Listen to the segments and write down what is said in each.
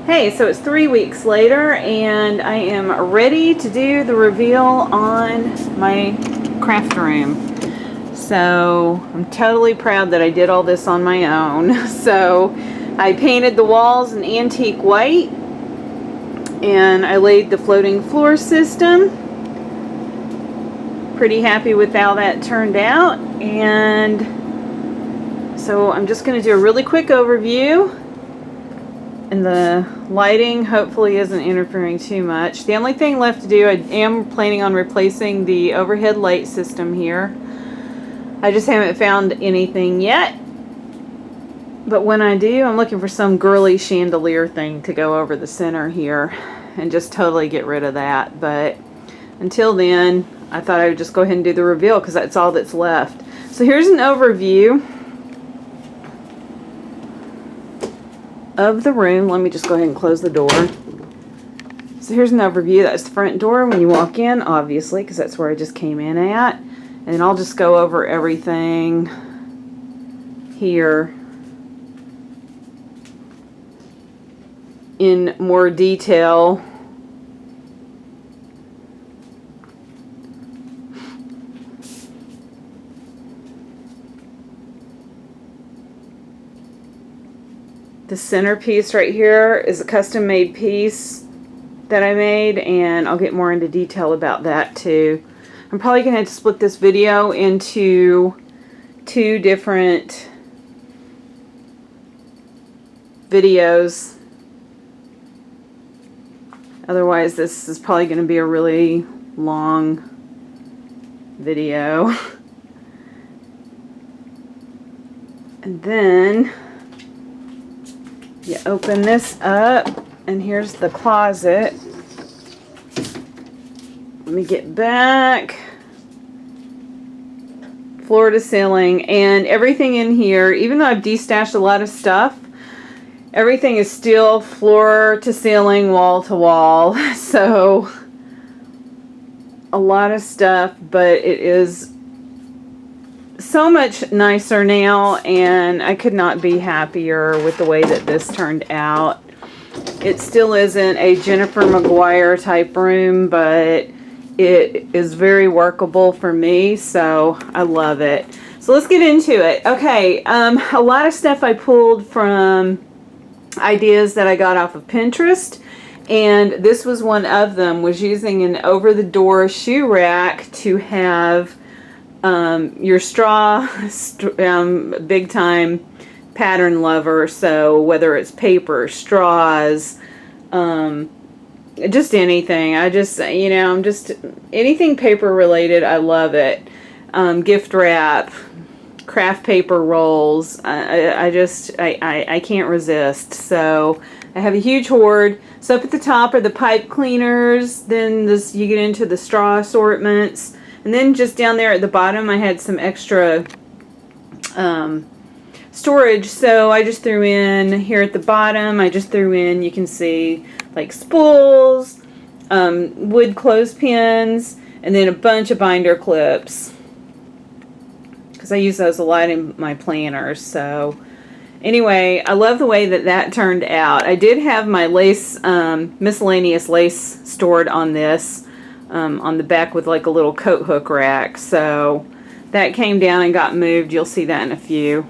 Hey, so it's 3 weeks later and I am ready to do the reveal on my craft room. So I'm totally proud that I did all this on my own. So I painted the walls in antique white and I laid the floating floor system. Pretty happy with how that turned out, and so I'm just going to do a really quick overview. And the lighting hopefully isn't interfering too much. The only thing left to do, I am planning on replacing the overhead light system here. I just haven't found anything yet. But when I do, I'm looking for some girly chandelier thing to go over the center here and just totally get rid of that. But until then, I thought I would just go ahead and do the reveal because that's all that's left. So here's an overview of the room. Let me just go ahead and close the door. So here's an overview. That's the front door when you walk in, obviously, because that's where I just came in at. And then I'll just go over everything here in more detail. The centerpiece right here is a custom made piece that I made, and I'll get more into detail about that too. I'm probably going to have to split this video into 2 different videos. Otherwise, this is probably going to be a really long video. And then you open this up, and here's the closet. Let me get back. Floor to ceiling, and everything in here, even though I've destashed a lot of stuff, everything is still floor to ceiling, wall to wall. So a lot of stuff, but it is so much nicer now, and I could not be happier with the way that this turned out. It still isn't a Jennifer McGuire type room, but it is very workable for me, so I love it. So let's get into it. Okay, a lot of stuff I pulled from ideas that I got off of Pinterest, and this was one of them, was using an over-the-door shoe rack to have your straw, big time pattern lover. So whether it's paper, straws, just anything. I just, I'm just, anything paper related, I love it. Gift wrap, craft paper rolls, I can't resist. So I have a huge hoard. So up at the top are the pipe cleaners, then you get into the straw assortments. And then just down there at the bottom, I had some extra storage. So I just threw in here at the bottom, you can see like spools, wood clothespins, and then a bunch of binder clips, because I use those a lot in my planners. So anyway, I love the way that turned out. I did have my lace, miscellaneous lace stored on this. On the back with like a little coat hook rack. So that came down and got moved. You'll see that in a few.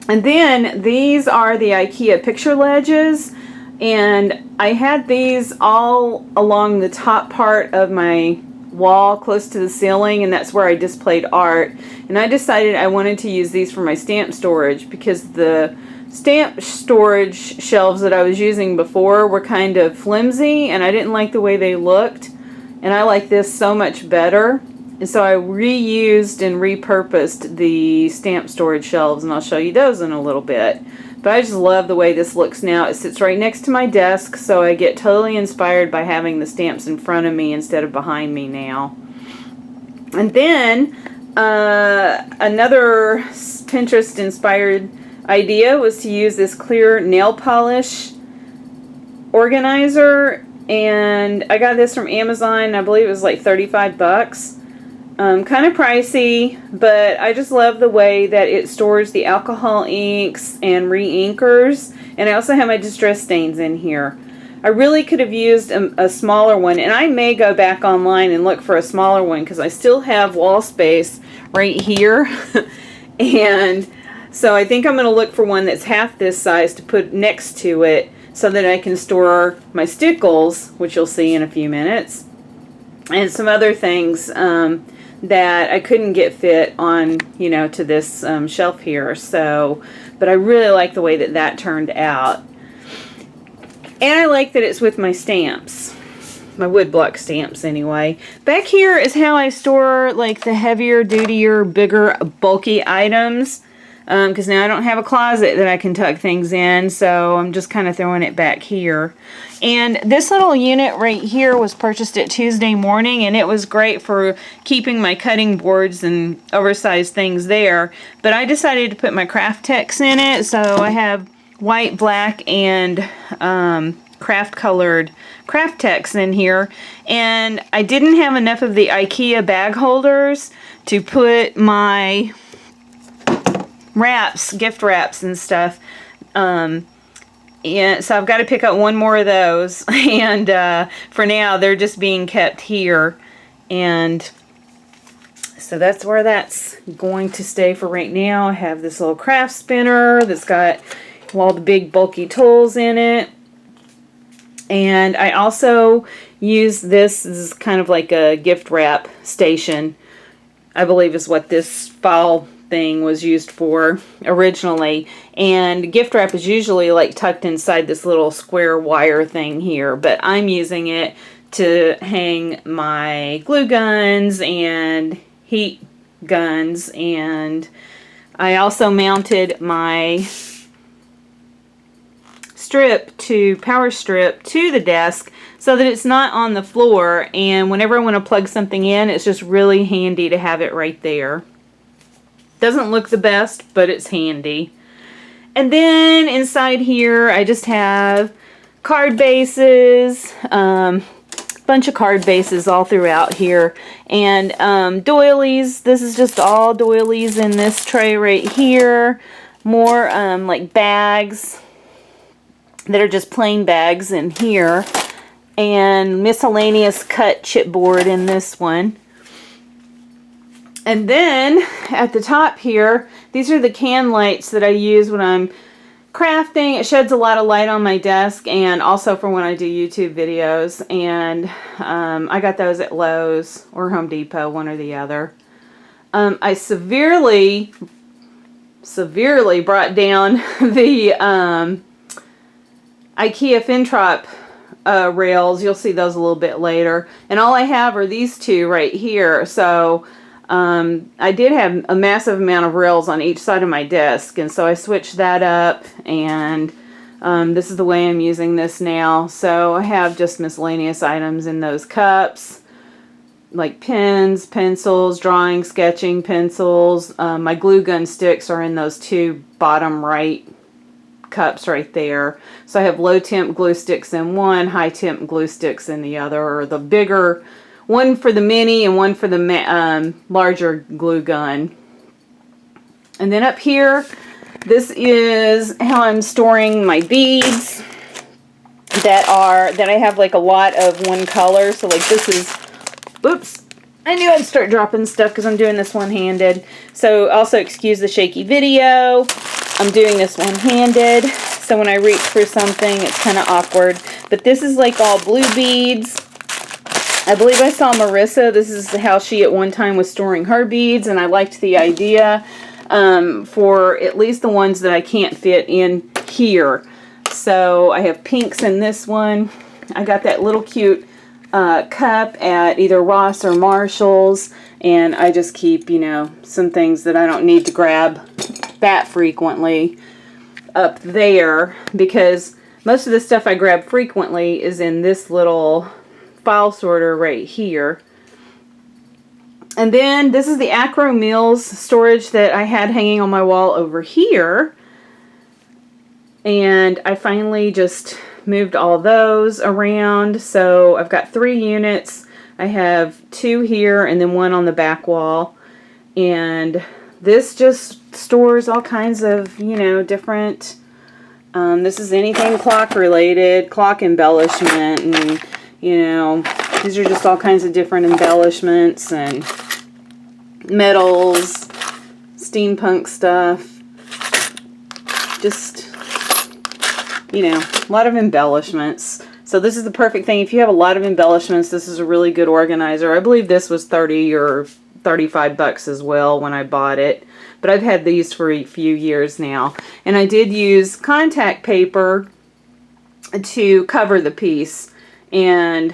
And then these are the IKEA picture ledges, and I had these all along the top part of my wall close to the ceiling, and that's where I displayed art. And I decided I wanted to use these for my stamp storage, because the stamp storage shelves that I was using before were kind of flimsy and I didn't like the way they looked. And I like this so much better. And so I reused and repurposed the stamp storage shelves, and I'll show you those in a little bit. But I just love the way this looks now. It sits right next to my desk, so I get totally inspired by having the stamps in front of me instead of behind me now. And then another Pinterest inspired idea was to use this clear nail polish organizer. And I got this from Amazon. I believe it was like 35 bucks. Kind of pricey, but I just love the way that it stores the alcohol inks and re-inkers. And I also have my distress stains in here. I really could have used a smaller one, and I may go back online and look for a smaller one because I still have wall space right here. And so I think I'm going to look for one that's half this size to put next to it so that I can store my stickles, which you'll see in a few minutes, and some other things that I couldn't get fit on, you know, to this shelf here. So, but I really like the way that that turned out. And I like that it's with my stamps. My woodblock stamps anyway. Back here is how I store like the heavier, dutier, bigger, bulky items. Because now I don't have a closet that I can tuck things in, so I'm just kind of throwing it back here. And this little unit right here was purchased at Tuesday Morning, and it was great for keeping my cutting boards and oversized things there. But I decided to put my craft text in it, so I have white, black, and craft colored craft text in here. And I didn't have enough of the IKEA bag holders to put my wraps, gift wraps and stuff. And so I've got to pick up one more of those. And for now, they're just being kept here. And so that's where that's going to stay for right now. I have this little craft spinner that's got all the big bulky tools in it. And I also use this is kind of like a gift wrap station, I believe is what this file thing was used for originally. And gift wrap is usually like tucked inside this little square wire thing here, but I'm using it to hang my glue guns and heat guns. And I also mounted my power strip to the desk so that it's not on the floor, and whenever I want to plug something in, it's just really handy to have it right there. Doesn't look the best, but it's handy. And then inside here I just have card bases, bunch of card bases all throughout here, and doilies. This is just all doilies in this tray right here. More like bags that are just plain bags in here, and miscellaneous cut chipboard in this one. And then at the top here, these are the can lights that I use when I'm crafting. It sheds a lot of light on my desk, and also for when I do YouTube videos. And I got those at Lowe's or Home Depot, one or the other. I severely brought down the IKEA Fintrop rails. You'll see those a little bit later. And all I have are these two right here. So I did have a massive amount of rails on each side of my desk, and so I switched that up, and this is the way I'm using this now. So I have just miscellaneous items in those cups, like pens, pencils, drawing, sketching pencils. My glue gun sticks are in those two bottom right cups right there. So I have low temp glue sticks in one, high temp glue sticks in the other, or the bigger one for the mini and one for the larger glue gun. And then up here, this is how I'm storing my beads that I have like a lot of one color. So like this is, oops, I knew I'd start dropping stuff because I'm doing this one-handed. So also excuse the shaky video. I'm doing this one-handed, so when I reach for something, it's kind of awkward. But this is like all blue beads. I believe I saw Marissa. This is how she at one time was storing her beads, and I liked the idea for at least the ones that I can't fit in here. So I have pinks in this one. I got that little cute cup at either Ross or Marshall's, and I just keep, you know, some things that I don't need to grab that frequently up there, because most of the stuff I grab frequently is in this little file sorter right here. And then this is the Acro Mills storage that I had hanging on my wall over here, and I finally just moved all those around. So I've got 3 units. I have 2 here and then 1 on the back wall, and this just stores all kinds of, you know, different This is anything clock related, clock embellishment, and you know, these are just all kinds of different embellishments and metals, steampunk stuff. Just, you know, a lot of embellishments. So this is the perfect thing. If you have a lot of embellishments, this is a really good organizer. I believe this was 30 or 35 bucks as well when I bought it. But I've had these for a few years now. And I did use contact paper to cover the piece. And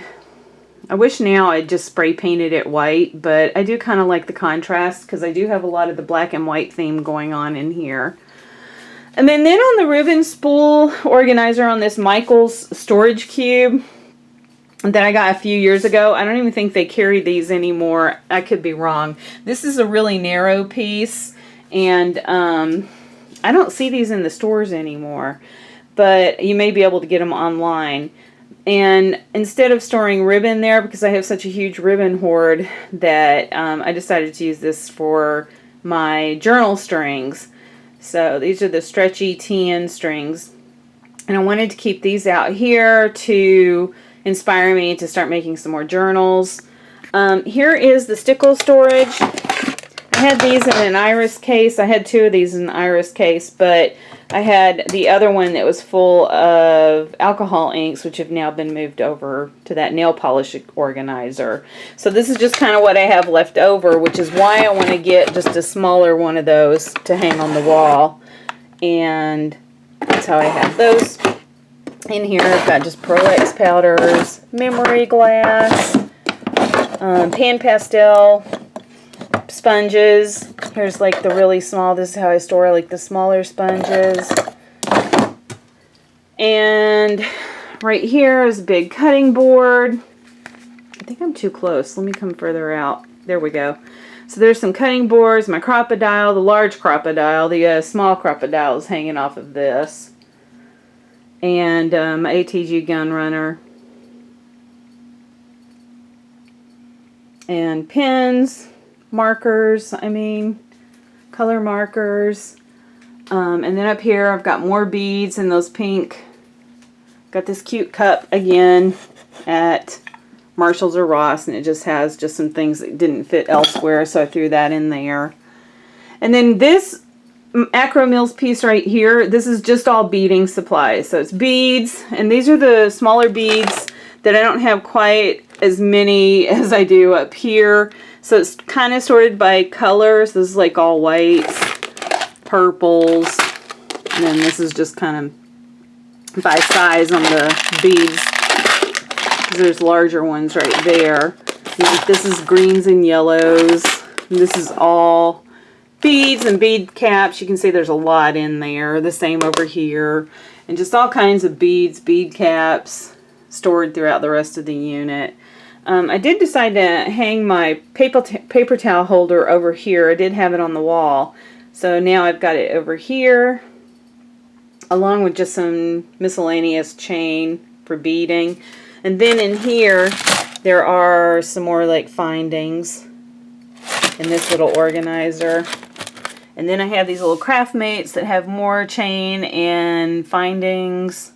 I wish now I'd just spray painted it white. But I do kind of like the contrast because I do have a lot of the black and white theme going on in here. And then on the ribbon spool organizer on this Michaels storage cube that I got a few years ago. I don't even think they carry these anymore. I could be wrong. This is a really narrow piece, and I don't see these in the stores anymore, but you may be able to get them online. And instead of storing ribbon there, because I have such a huge ribbon hoard, that I decided to use this for my journal strings. So these are the stretchy TN strings. And I wanted to keep these out here to inspire me to start making some more journals. Here is the stickle storage. I had these in an iris case. I had two of these in an iris case, but I had the other one that was full of alcohol inks, which have now been moved over to that nail polish organizer. So this is just kind of what I have left over, which is why I want to get just a smaller one of those to hang on the wall. And that's how I have those. In here I've got just Pearl-Ex powders, memory glass, pan pastel, sponges. Here's like the really small, this is how I store like the smaller sponges. And right here is a big cutting board. I think I'm too close. Let me come further out. There we go. So there's some cutting boards, my crocodile, the large crocodile, the small crocodile is hanging off of this. And my ATG gun runner. And pens. Markers, color markers. And then up here I've got more beads and those pink. Got this cute cup again at Marshall's or Ross, and it just has just some things that didn't fit elsewhere, so I threw that in there. And then this Acro Mills piece right here, this is just all beading supplies. So it's beads, and these are the smaller beads that I don't have quite as many as I do up here. So it's kind of sorted by colors. This is like all whites, purples, and then this is just kind of by size on the beads. There's larger ones right there. This is greens and yellows. And this is all beads and bead caps. You can see there's a lot in there. The same over here. And just all kinds of beads, bead caps stored throughout the rest of the unit. I did decide to hang my paper towel holder over here. I did have it on the wall. So now I've got it over here, along with just some miscellaneous chain for beading. And then in here, there are some more like findings in this little organizer. And then I have these little craft mates that have more chain and findings.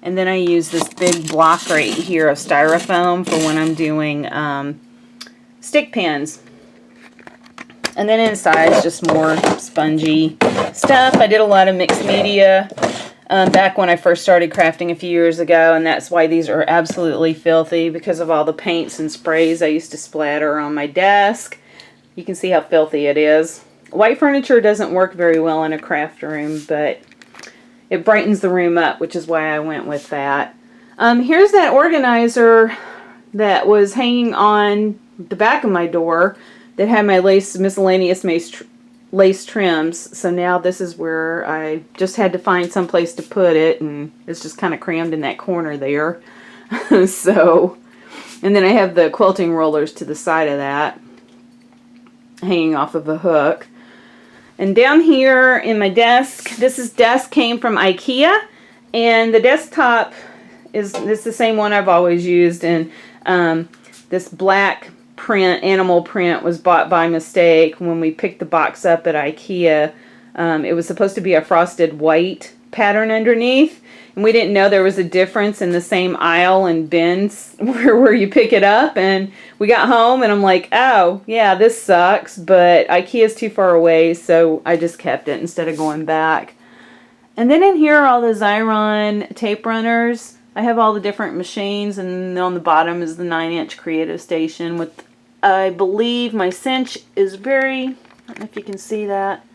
And then I use this big block right here of styrofoam for when I'm doing stick pins. And then inside is just more spongy stuff. I did a lot of mixed media back when I first started crafting a few years ago, and that's why these are absolutely filthy, because of all the paints and sprays I used to splatter on my desk. You can see how filthy it is. White furniture doesn't work very well in a craft room, but it brightens the room up, which is why I went with that. Here's that organizer that was hanging on the back of my door that had my miscellaneous lace trims. So now this is where I just had to find some place to put it, and it's just kind of crammed in that corner there. So, and then I have the quilting rollers to the side of that, hanging off of a hook. And down here in my desk, this desk came from IKEA, and the desktop is the same one I've always used, and this black print, animal print, was bought by mistake when we picked the box up at IKEA. It was supposed to be a frosted white pattern underneath. And we didn't know there was a difference in the same aisle and bins where you pick it up. And we got home and I'm like, oh, yeah, this sucks. But IKEA's too far away, so I just kept it instead of going back. And then in here are all the Xyron tape runners. I have all the different machines, and on the bottom is the 9-inch Creative Station with, I believe my cinch is I don't know if you can see that.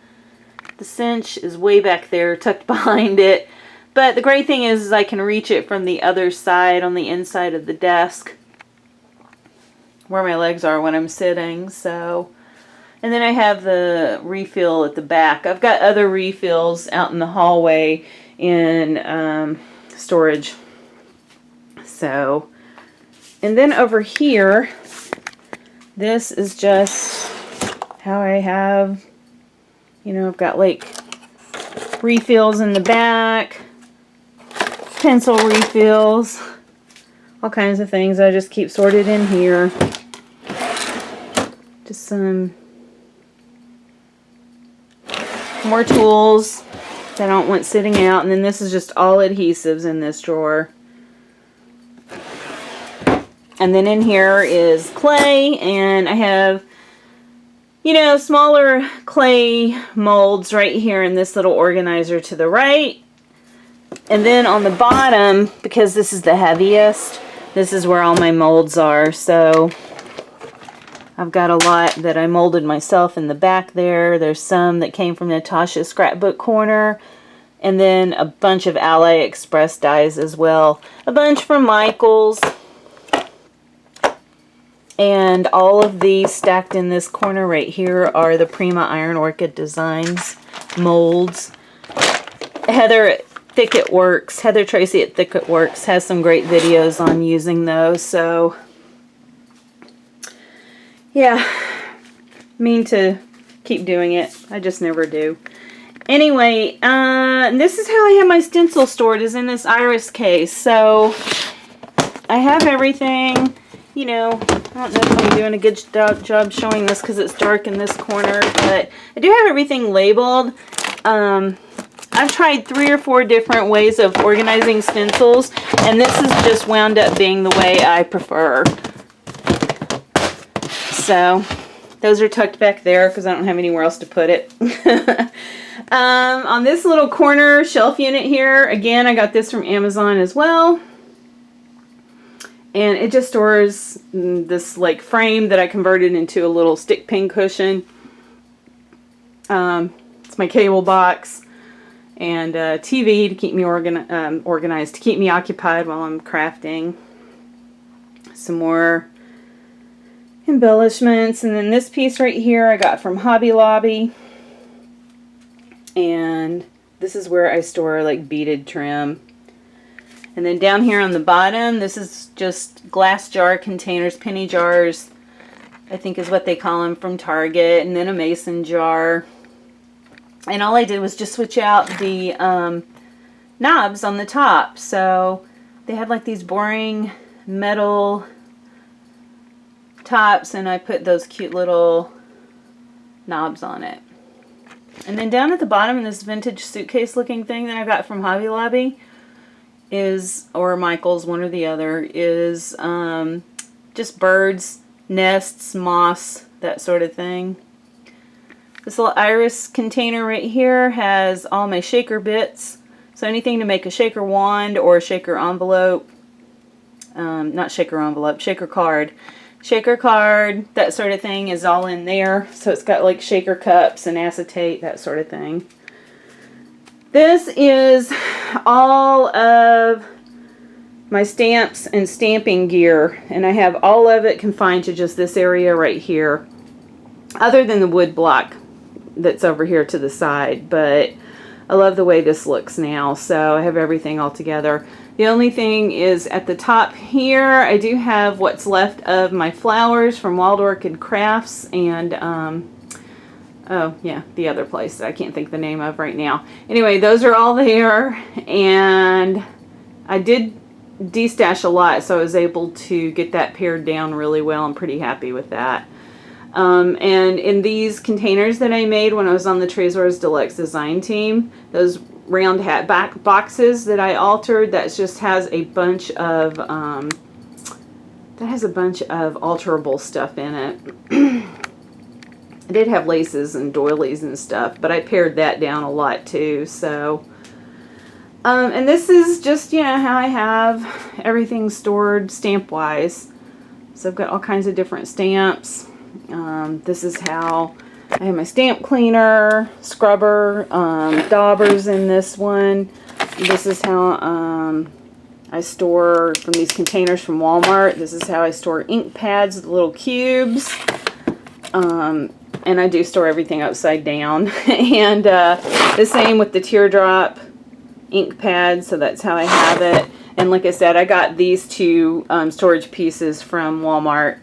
The cinch is way back there, tucked behind it. But the great thing is I can reach it from the other side on the inside of the desk where my legs are when I'm sitting. So, and then I have the refill at the back. I've got other refills out in the hallway in storage. So, and then over here, this is just how I have, you know, I've got like refills in the back, pencil refills, all kinds of things. I just keep sorted in here. Just some more tools that I don't want sitting out. And then this is just all adhesives in this drawer. And then in here is clay, and I have, you know, smaller clay molds right here in this little organizer to the right. And then on the bottom, because this is the heaviest, this is where all my molds are. So I've got a lot that I molded myself in the back there. There's some that came from Natasha's Scrapbook Corner. And then a bunch of AliExpress dies as well. A bunch from Michael's. And all of these stacked in this corner right here are the Prima Iron Orchid Designs molds. Heather Tracy at Thicket Works has some great videos on using those. So, yeah, mean to keep doing it. I just never do. Anyway, this is how I have my stencil stored, is in this iris case. So, I have everything. You know, I don't know if I'm doing a good job showing this because it's dark in this corner, but I do have everything labeled. I've tried 3 or 4 different ways of organizing stencils, and this has just wound up being the way I prefer. So, those are tucked back there because I don't have anywhere else to put it. On this little corner shelf unit here, again, I got this from Amazon as well. And it just stores this like frame that I converted into a little stick pin cushion. It's my cable box and TV to keep me organized, to keep me occupied while I'm crafting. Some more embellishments, and then this piece right here I got from Hobby Lobby. And this is where I store like beaded trim. And then down here on the bottom, this is just glass jar containers, penny jars, I think is what they call them, from Target. And then a mason jar. And all I did was just switch out the knobs on the top. So they had like these boring metal tops, and I put those cute little knobs on it. And then down at the bottom in this vintage suitcase looking thing that I got from Hobby Lobby is, or Michael's, one or the other, is just birds, nests, moss, that sort of thing. This little iris container right here has all my shaker bits. So anything to make a shaker wand or a shaker envelope. Not shaker envelope, shaker card. Shaker card, that sort of thing is all in there. So it's got like shaker cups and acetate, that sort of thing. This is all of my stamps and stamping gear, and I have all of it confined to just this area right here, other than the wood block that's over here to the side. But I love the way this looks now, so I have everything all together. The only thing is at the top here, I do have what's left of my flowers from Wild Orchid Crafts and oh, yeah, the other place that I can't think the name of right now. Anyway, those are all there, and I did destash a lot, so I was able to get that pared down really well. I'm pretty happy with that. And in these containers that I made when I was on the Trésors Deluxe design team, those round hat back boxes that I altered. That just has a bunch of alterable stuff in it. I did have laces and doilies and stuff, but I pared that down a lot too. So, and this is just, you know, how I have everything stored stamp wise. So I've got all kinds of different stamps. This is how I have my stamp cleaner, scrubber, daubers in this one. This is how I store from these containers from Walmart. This is how I store ink pads, the little cubes. And I do store everything upside down. And the same with the teardrop ink pad, so that's how I have it. And like I said, I got these two storage pieces from Walmart.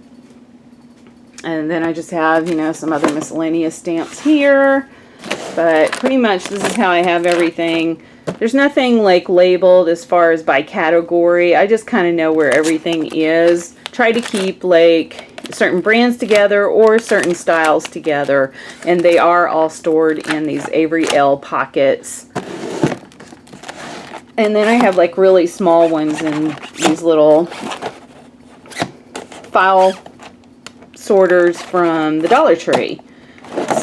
And then I just have, you know, some other miscellaneous stamps here. But pretty much this is how I have everything. There's nothing like labeled as far as by category. I just kind of know where everything is. Try to keep like certain brands together or certain styles together. And they are all stored in these Avery L pockets. And then I have like really small ones in these little file sorters from the Dollar Tree.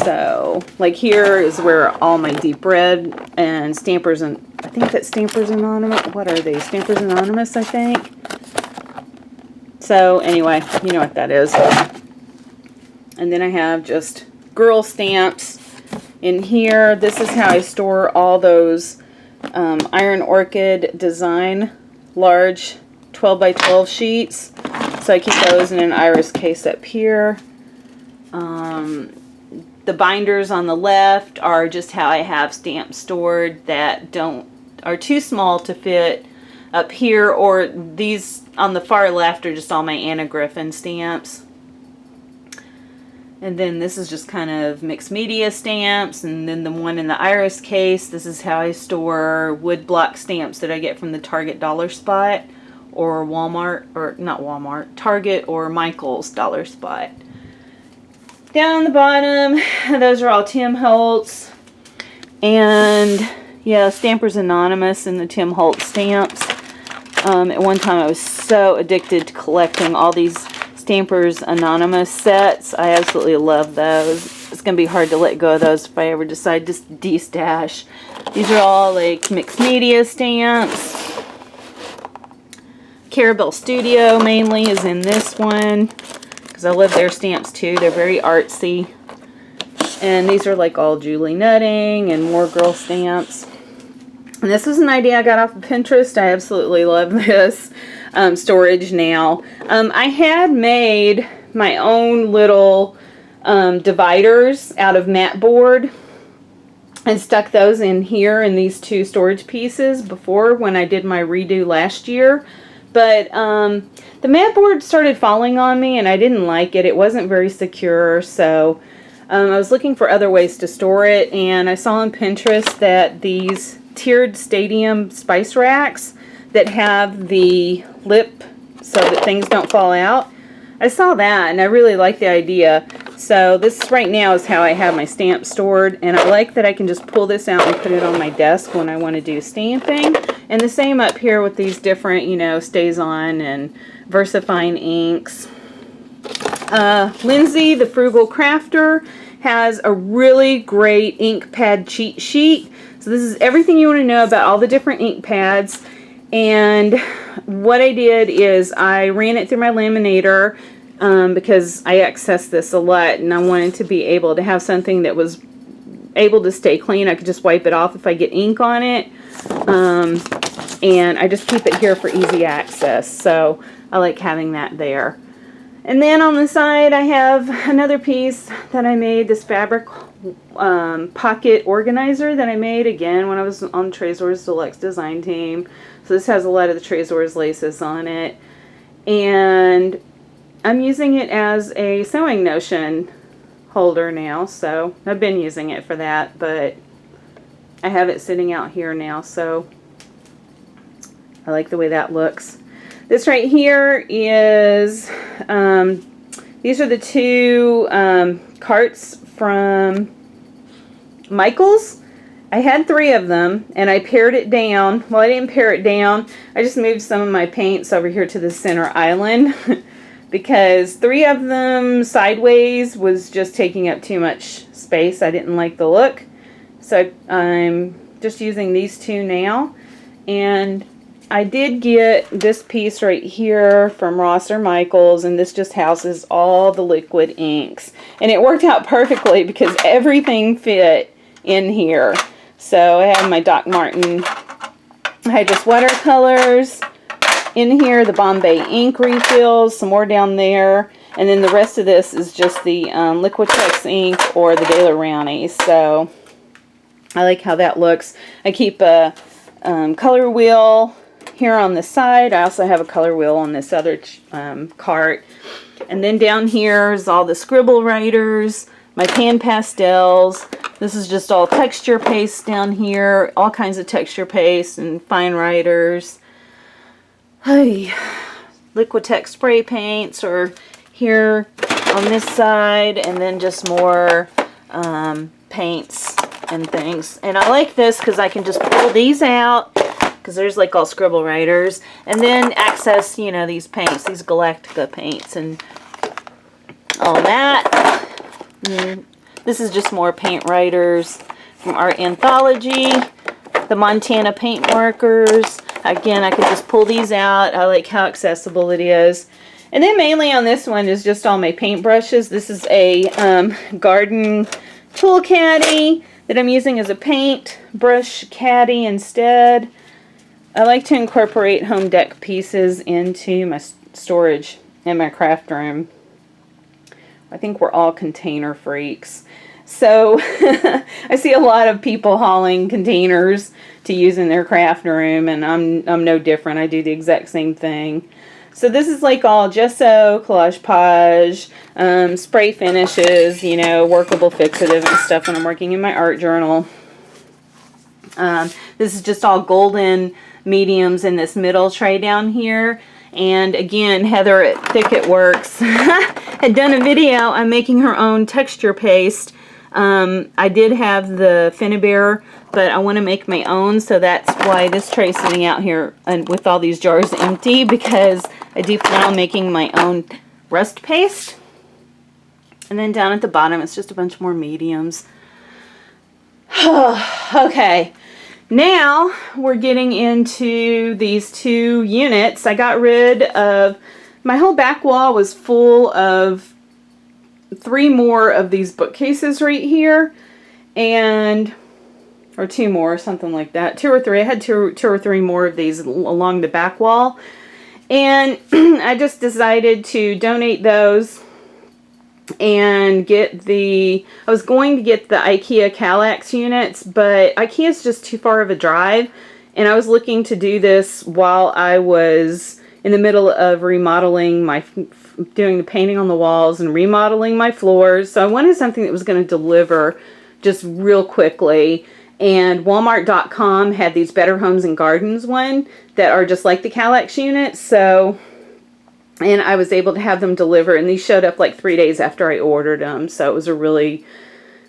So, like here is where all my deep red and Stampers, and I think that's Stampers Anonymous. What are they? Stampers Anonymous, I think. So, anyway, you know what that is. And then I have just girl stamps in here. This is how I store all those Iron Orchid design large 12 by 12 sheets. So I keep those in an iris case up here. The binders on the left are just how I have stamps stored that are too small to fit up here, or these on the far left are just all my Anna Griffin stamps. And then this is just kind of mixed media stamps, and then the one in the iris case, this is how I store wood block stamps that I get from the Target Dollar Spot or Walmart, or not Walmart, Target or Michael's Dollar Spot. Down on the bottom, those are all Tim Holtz, and yeah, Stampers Anonymous and the Tim Holtz stamps. At one time I was so addicted to collecting all these Stampers Anonymous sets. I absolutely love those. It's going to be hard to let go of those if I ever decide to de-stash. These are all like mixed media stamps. Carabelle Studio mainly is in this one, because I love their stamps too. They're very artsy. And these are like all Julie Nutting and more girl stamps. And this was an idea I got off of Pinterest. I absolutely love this storage now. I had made my own little dividers out of mat board and stuck those in here in these two storage pieces before when I did my redo last year. But the mat board started falling on me and I didn't like it. It wasn't very secure, so I was looking for other ways to store it, and I saw on Pinterest that these tiered stadium spice racks that have the lip so that things don't fall out. I saw that and I really like the idea. So this right now is how I have my stamps stored, and I like that I can just pull this out and put it on my desk when I want to do stamping. And the same up here with these different, you know, Stays On and VersaFine inks. Lindsay, the Frugal Crafter, has a really great ink pad cheat sheet. So this is everything you want to know about all the different ink pads. And what I did is I ran it through my laminator because I access this a lot, and I wanted to be able to have something that was able to stay clean. I could just wipe it off if I get ink on it. And I just keep it here for easy access. So I like having that there. And then on the side I have another piece that I made, this fabric pocket organizer that I made again when I was on Trezor's Deluxe Design Team. So this has a lot of the Trezor's laces on it. And I'm using it as a sewing notion holder now. So I've been using it for that, but I have it sitting out here now. So I like the way that looks. This right here is, these are the two carts from Michael's. I had 3 of them, and I pared it down. Well, I didn't pare it down. I just moved some of my paints over here to the center island because 3 of them sideways was just taking up too much space. I didn't like the look. So I'm just using these 2 now. And I did get this piece right here from Ross or Michaels, and this just houses all the liquid inks. And it worked out perfectly because everything fit in here. So I have my Doc Martin Hydrus watercolors in here, the Bombay ink refills, some more down there, and then the rest of this is just the Liquitex ink or the Daler Rowney. So I like how that looks. I keep a color wheel here on the side. I also have a color wheel on this other cart. And then down here is all the scribble writers, my pan pastels. This is just all texture paste down here, all kinds of texture paste and fine writers. Hey, Liquitex spray paints are here on this side, and then just more paints and things. And I like this because I can just pull these out because there's like all scribble writers, and then access, you know, these paints, these Galactica paints and all that. This is just more paint writers from Art Anthology, the Montana paint markers. Again, I can just pull these out. I like how accessible it is. And then mainly on this one is just all my paint brushes. This is a garden tool caddy that I'm using as a paint brush caddy instead. I like to incorporate home deck pieces into my storage in my craft room. I think we're all container freaks. So I see a lot of people hauling containers to use in their craft room, and I'm no different. I do the exact same thing. So this is like all gesso, collage page, spray finishes, you know, workable fixative and stuff when I'm working in my art journal. This is just all golden mediums in this middle tray down here. And again, Heather at Thicket Works had done a video on making her own texture paste. I did have the Finnebear, but I want to make my own, so that's why this tray is sitting out here and with all these jars empty, because I do plan on making my own rust paste. And then down at the bottom, it's just a bunch more mediums. Okay. Now we're getting into these 2 units. I got rid of, my whole back wall was full of 3 more of these bookcases right here, and or 2 more, something like that, 2 or 3. I had two or three more of these along the back wall, and I just decided to donate those and get the, I was going to get the IKEA Kallax units, but IKEA's just too far of a drive, and I was looking to do this while I was in the middle of remodeling doing the painting on the walls and remodeling my floors. So I wanted something that was going to deliver just real quickly. And Walmart.com had these Better Homes and Gardens one that are just like the Kallax units. So, and I was able to have them deliver, and these showed up like 3 days after I ordered them. So it was a really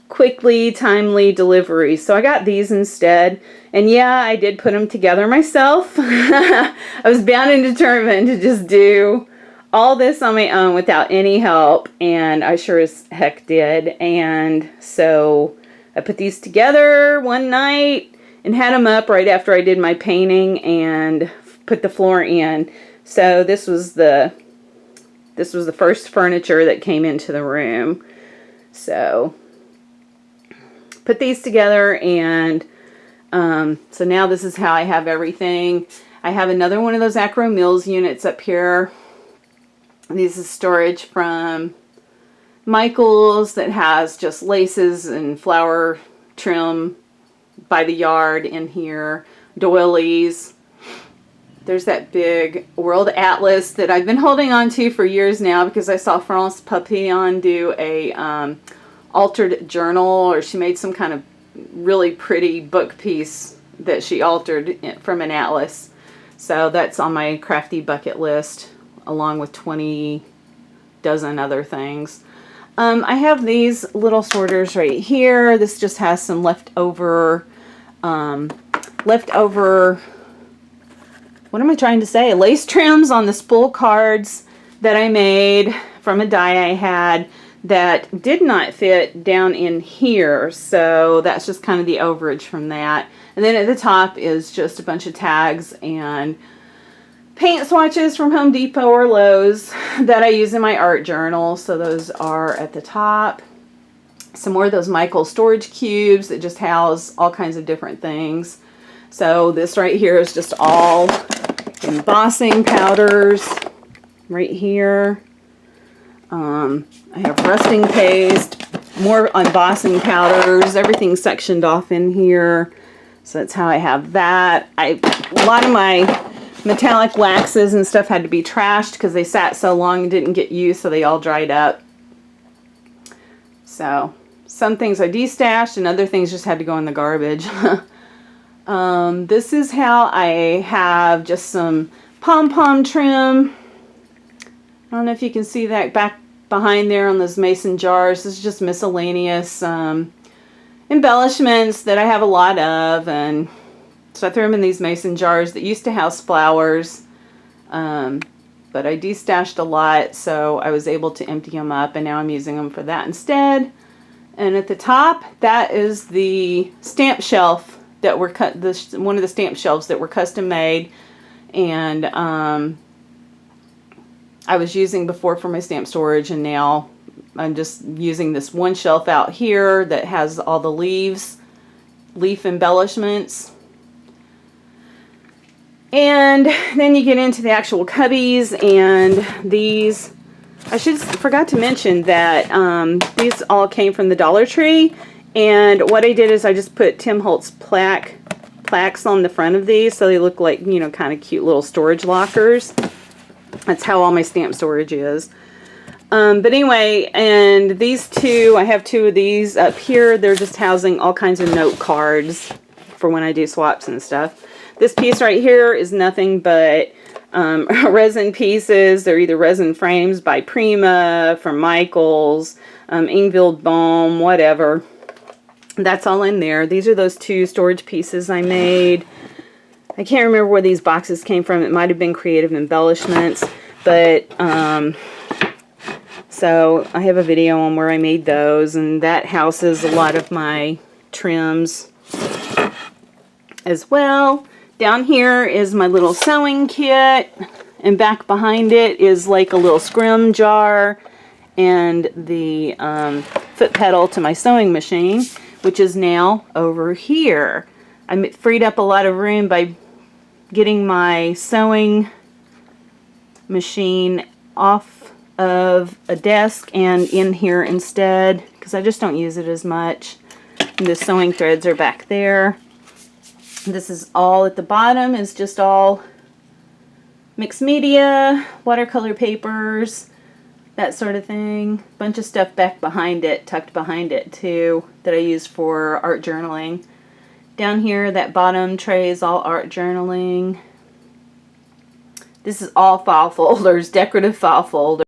quickly, timely delivery. So I got these instead. And yeah, I did put them together myself. I was bound and determined to just do all this on my own without any help, and I sure as heck did. And so I put these together one night and had them up right after I did my painting and put the floor in. So this was the first furniture that came into the room. So put these together, and so now this is how I have everything. I have another one of those Acro Mills units up here. This is storage from Michaels that has just laces and flower trim by the yard in here. Doilies. There's that big World Atlas that I've been holding on to for years now because I saw France Papillon do a altered journal, or she made some kind of really pretty book piece that she altered from an atlas. So that's on my crafty bucket list, along with 20 dozen other things. I have these little sorters right here. This just has some leftover leftover, what am I trying to say? Lace trims on the spool cards that I made from a die I had that did not fit down in here. So that's just kind of the overage from that. And then at the top is just a bunch of tags and paint swatches from Home Depot or Lowe's that I use in my art journal. So those are at the top. Some more of those Michael storage cubes that just house all kinds of different things. So this right here is just all embossing powders right here. I have rusting paste, more embossing powders, everything's sectioned off in here. So that's how I have that. A lot of my metallic waxes and stuff had to be trashed because they sat so long and didn't get used, so they all dried up. So some things I destashed and other things just had to go in the garbage. This is how I have just some pom-pom trim. I don't know if you can see that back behind there on those mason jars. This is just miscellaneous embellishments that I have a lot of, and so I threw them in these mason jars that used to house flowers, but I destashed a lot, so I was able to empty them up, and now I'm using them for that instead. And at the top, that is the stamp shelf that were one of the stamp shelves that were custom made, and I was using before for my stamp storage, and now I'm just using this one shelf out here that has all the leaf embellishments. And then you get into the actual cubbies, and these, I forgot to mention that these all came from the Dollar Tree, and what I did is I just put Tim Holtz plaques on the front of these so they look like, you know, kind of cute little storage lockers. That's how all my stamp storage is. But anyway, and these two, I have two of these up here. They're just housing all kinds of note cards for when I do swaps and stuff. This piece right here is nothing but resin pieces. They're either resin frames by Prima, from Michaels, Ingvild Bohm, whatever. That's all in there. These are those two storage pieces I made. I can't remember where these boxes came from. It might have been Creative Embellishments, but so I have a video on where I made those, and that houses a lot of my trims as well. Down here is my little sewing kit, and back behind it is like a little scrim jar and the foot pedal to my sewing machine, which is now over here. I freed up a lot of room by getting my sewing machine off of a desk and in here instead, because I just don't use it as much. And the sewing threads are back there. This is all at the bottom, is just all mixed media, watercolor papers, that sort of thing. Bunch of stuff back behind it, tucked behind it too, that I use for art journaling. Down here, that bottom tray is all art journaling. This is all file folders, decorative file folders.